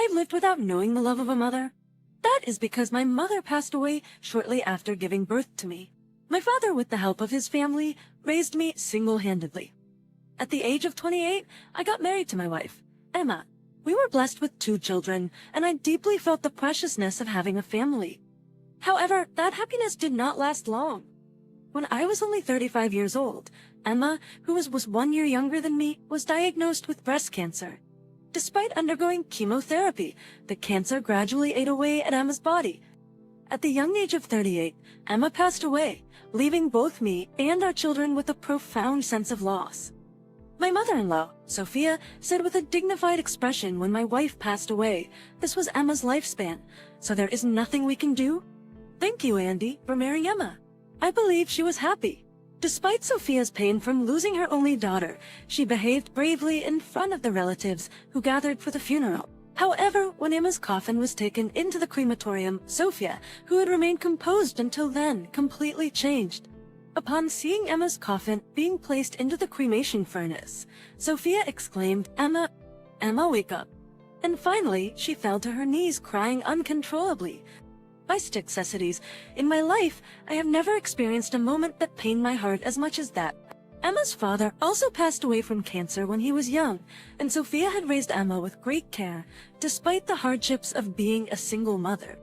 I've lived without knowing the love of a mother? That is because my mother passed away shortly after giving birth to me. My father, with the help of his family, raised me single-handedly. At the age of 28, I got married to my wife, Emma. We were blessed with 2 children, and I deeply felt the preciousness of having a family. However, that happiness did not last long. When I was only 35 years old, Emma, who was 1 year younger than me, was diagnosed with breast cancer. Despite undergoing chemotherapy, the cancer gradually ate away at Emma's body. At the young age of 38, Emma passed away, leaving both me and our children with a profound sense of loss. My mother-in-law, Sophia, said with a dignified expression when my wife passed away, "This was Emma's lifespan, so there is nothing we can do." Thank you, Andy, for marrying Emma. I believe she was happy. Despite Sophia's pain from losing her only daughter, she behaved bravely in front of the relatives who gathered for the funeral. However, when Emma's coffin was taken into the crematorium, Sophia, who had remained composed until then, completely changed. Upon seeing Emma's coffin being placed into the cremation furnace, Sophia exclaimed, Emma, wake up." And finally, she fell to her knees crying uncontrollably. By necessities, in my life, I have never experienced a moment that pained my heart as much as that. Emma's father also passed away from cancer when he was young, and Sophia had raised Emma with great care, despite the hardships of being a single mother.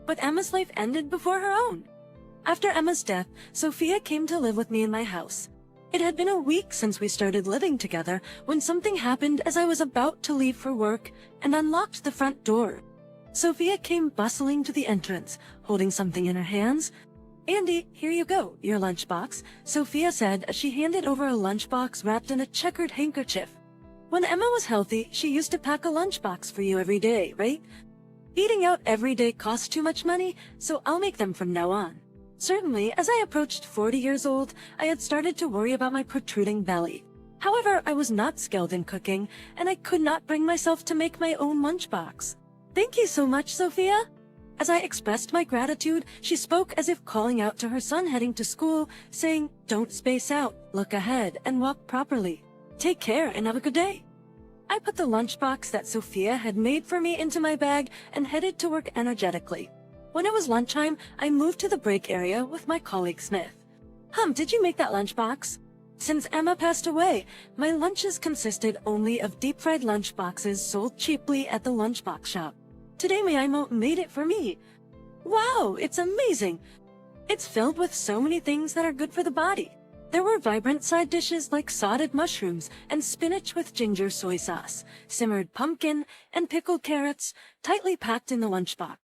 But Emma's life ended before her own. After Emma's death, Sophia came to live with me in my house. It had been a week since we started living together when something happened as I was about to leave for work and unlocked the front door. Sophia came bustling to the entrance, holding something in her hands. "Andy, here you go, your lunchbox," Sophia said as she handed over a lunchbox wrapped in a checkered handkerchief. "When Emma was healthy, she used to pack a lunchbox for you every day, right? Eating out every day costs too much money, so I'll make them from now on." Certainly, as I approached 40 years old, I had started to worry about my protruding belly. However, I was not skilled in cooking, and I could not bring myself to make my own lunchbox. "Thank you so much, Sophia." As I expressed my gratitude, she spoke as if calling out to her son heading to school, saying, "Don't space out, look ahead, and walk properly. Take care and have a good day." I put the lunchbox that Sophia had made for me into my bag and headed to work energetically. When it was lunchtime, I moved to the break area with my colleague Smith. Did you make that lunchbox?" Since Emma passed away, my lunches consisted only of deep-fried lunchboxes sold cheaply at the lunchbox shop. Today my Imo made it for me. Wow, it's amazing! It's filled with so many things that are good for the body. There were vibrant side dishes like sauteed mushrooms and spinach with ginger soy sauce, simmered pumpkin, and pickled carrots, tightly packed in the lunchbox.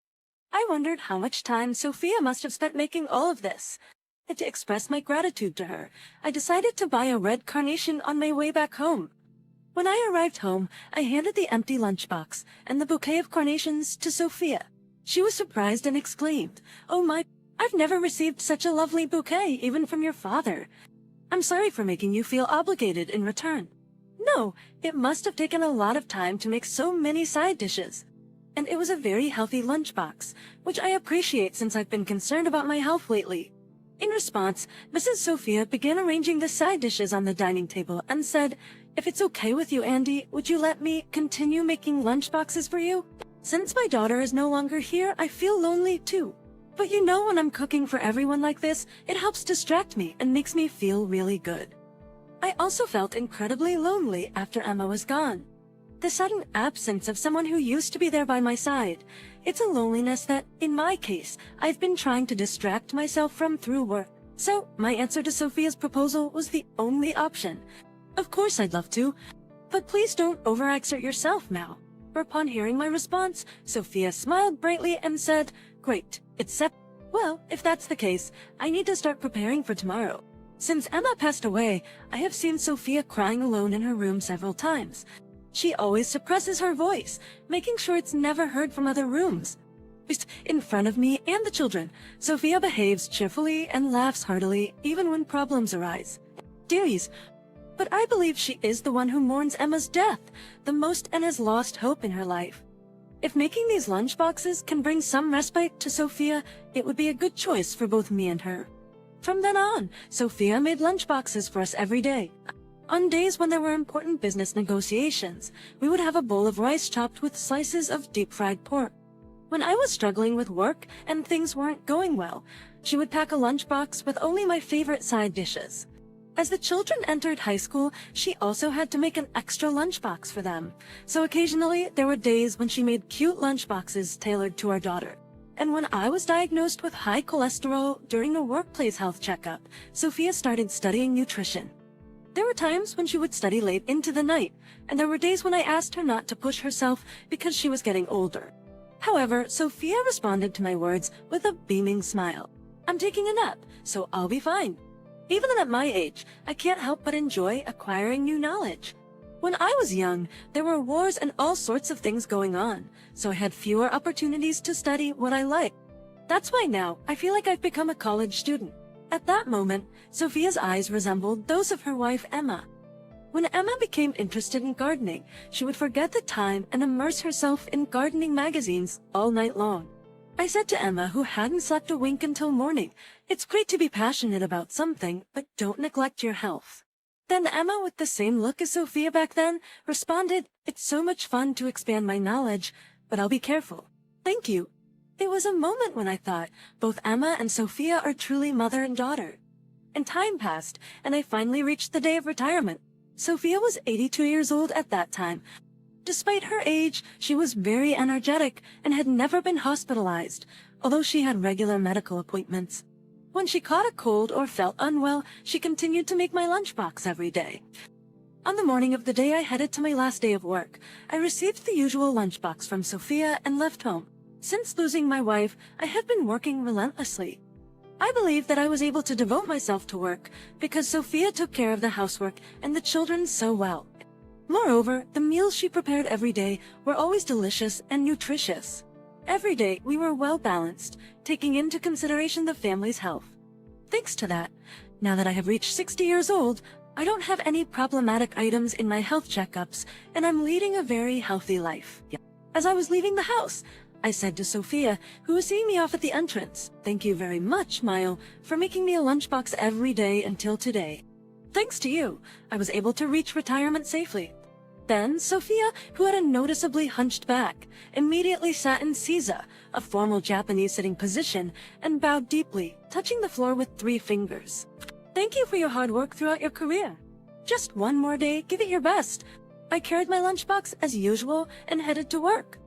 I wondered how much time Sophia must have spent making all of this. And to express my gratitude to her, I decided to buy a red carnation on my way back home. When I arrived home, I handed the empty lunchbox and the bouquet of carnations to Sophia. She was surprised and exclaimed, "Oh my, I've never received such a lovely bouquet, even from your father. I'm sorry for making you feel obligated in return." No, it must have taken a lot of time to make so many side dishes. And it was a very healthy lunchbox, which I appreciate since I've been concerned about my health lately. In response, Mrs. Sophia began arranging the side dishes on the dining table and said, "If it's okay with you, Andy, would you let me continue making lunchboxes for you? Since my daughter is no longer here, I feel lonely too. But you know, when I'm cooking for everyone like this, it helps distract me and makes me feel really good." I also felt incredibly lonely after Emma was gone. The sudden absence of someone who used to be there by my side. It's a loneliness that, in my case, I've been trying to distract myself from through work. So, my answer to Sophia's proposal was the only option. "Of course I'd love to, but please don't overexert yourself now." Upon hearing my response, Sophia smiled brightly and said, "Great, it's set. Well, if that's the case, I need to start preparing for tomorrow." Since Emma passed away, I have seen Sophia crying alone in her room several times. She always suppresses her voice, making sure it's never heard from other rooms. In front of me and the children, Sophia behaves cheerfully and laughs heartily even when problems arise. Dearies, but I believe she is the one who mourns Emma's death the most and has lost hope in her life. If making these lunchboxes can bring some respite to Sophia, it would be a good choice for both me and her. From then on, Sophia made lunchboxes for us every day. On days when there were important business negotiations, we would have a bowl of rice chopped with slices of deep-fried pork. When I was struggling with work and things weren't going well, she would pack a lunchbox with only my favorite side dishes. As the children entered high school, she also had to make an extra lunchbox for them. So occasionally, there were days when she made cute lunchboxes tailored to our daughter. And when I was diagnosed with high cholesterol during a workplace health checkup, Sophia started studying nutrition. There were times when she would study late into the night, and there were days when I asked her not to push herself because she was getting older. However, Sophia responded to my words with a beaming smile. "I'm taking a nap, so I'll be fine." Even at my age, I can't help but enjoy acquiring new knowledge. When I was young, there were wars and all sorts of things going on, so I had fewer opportunities to study what I liked. That's why now I feel like I've become a college student. At that moment, Sophia's eyes resembled those of her wife Emma. When Emma became interested in gardening, she would forget the time and immerse herself in gardening magazines all night long. I said to Emma, who hadn't slept a wink until morning, "It's great to be passionate about something, but don't neglect your health." Then Emma, with the same look as Sophia back then, responded, "It's so much fun to expand my knowledge, but I'll be careful. Thank you." It was a moment when I thought, both Emma and Sophia are truly mother and daughter. And time passed, and I finally reached the day of retirement. Sophia was 82 years old at that time. Despite her age, she was very energetic and had never been hospitalized, although she had regular medical appointments. When she caught a cold or felt unwell, she continued to make my lunchbox every day. On the morning of the day I headed to my last day of work, I received the usual lunchbox from Sophia and left home. Since losing my wife, I have been working relentlessly. I believe that I was able to devote myself to work because Sophia took care of the housework and the children so well. Moreover, the meals she prepared every day were always delicious and nutritious. Every day, we were well balanced, taking into consideration the family's health. Thanks to that, now that I have reached 60 years old, I don't have any problematic items in my health checkups, and I'm leading a very healthy life. As I was leaving the house, I said to Sophia, who was seeing me off at the entrance, "Thank you very much, Mayo, for making me a lunchbox every day until today. Thanks to you, I was able to reach retirement safely." Then Sophia, who had a noticeably hunched back, immediately sat in Seiza, a formal Japanese sitting position, and bowed deeply, touching the floor with 3 fingers. "Thank you for your hard work throughout your career. Just one more day, give it your best." I carried my lunchbox as usual and headed to work.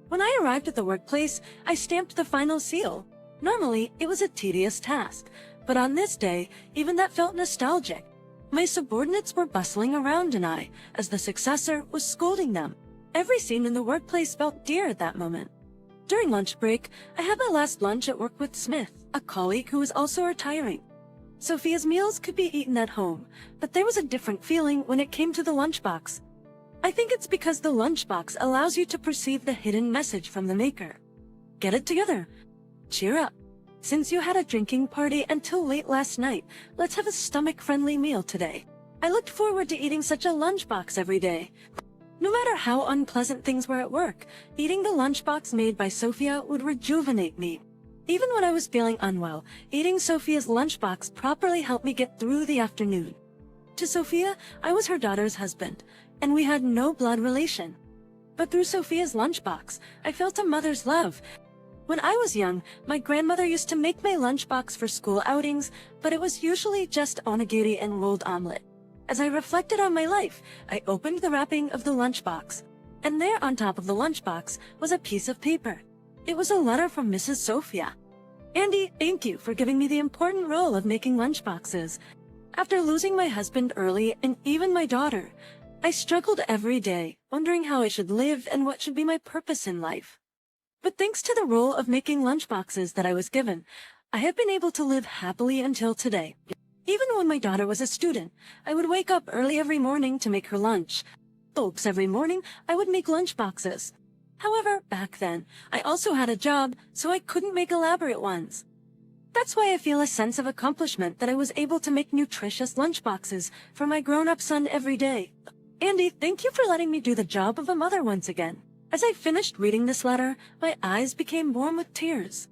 When I arrived at the workplace, I stamped the final seal. Normally, it was a tedious task, but on this day, even that felt nostalgic. My subordinates were bustling around and I, as the successor, was scolding them. Every scene in the workplace felt dear at that moment. During lunch break, I had my last lunch at work with Smith, a colleague who was also retiring. Sophia's meals could be eaten at home, but there was a different feeling when it came to the lunchbox. I think it's because the lunchbox allows you to perceive the hidden message from the maker. Get it together. Cheer up. Since you had a drinking party until late last night, let's have a stomach-friendly meal today. I looked forward to eating such a lunchbox every day. No matter how unpleasant things were at work, eating the lunchbox made by Sophia would rejuvenate me. Even when I was feeling unwell, eating Sophia's lunchbox properly helped me get through the afternoon. To Sophia, I was her daughter's husband, and we had no blood relation. But through Sophia's lunchbox, I felt a mother's love. When I was young, my grandmother used to make my lunchbox for school outings, but it was usually just onigiri and rolled omelet. As I reflected on my life, I opened the wrapping of the lunchbox, and there on top of the lunchbox was a piece of paper. It was a letter from Mrs. Sophia. "Andy, thank you for giving me the important role of making lunchboxes. After losing my husband early and even my daughter, I struggled every day, wondering how I should live and what should be my purpose in life. But thanks to the role of making lunchboxes that I was given, I have been able to live happily until today. Even when my daughter was a student, I would wake up early every morning to make her lunch. Folks, every morning, I would make lunchboxes. However, back then, I also had a job, so I couldn't make elaborate ones. That's why I feel a sense of accomplishment that I was able to make nutritious lunchboxes for my grown-up son every day. Andy, thank you for letting me do the job of a mother once again." As I finished reading this letter, my eyes became warm with tears.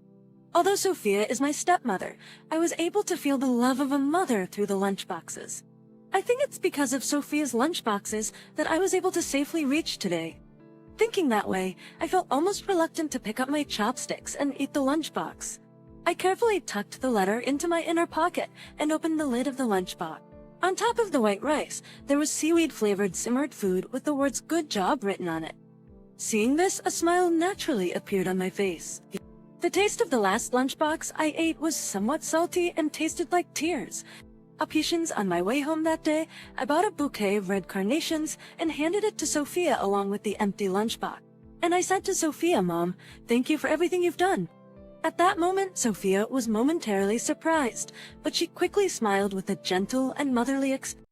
Although Sophia is my stepmother, I was able to feel the love of a mother through the lunchboxes. I think it's because of Sophia's lunchboxes that I was able to safely reach today. Thinking that way, I felt almost reluctant to pick up my chopsticks and eat the lunchbox. I carefully tucked the letter into my inner pocket and opened the lid of the lunchbox. On top of the white rice, there was seaweed-flavored simmered food with the words "Good job" written on it. Seeing this, a smile naturally appeared on my face. The taste of the last lunchbox I ate was somewhat salty and tasted like tears. Patience on my way home that day, I bought a bouquet of red carnations and handed it to Sophia along with the empty lunchbox. And I said to Sophia, "Mom, thank you for everything you've done." At that moment, Sophia was momentarily surprised, but she quickly smiled with a gentle and motherly expression.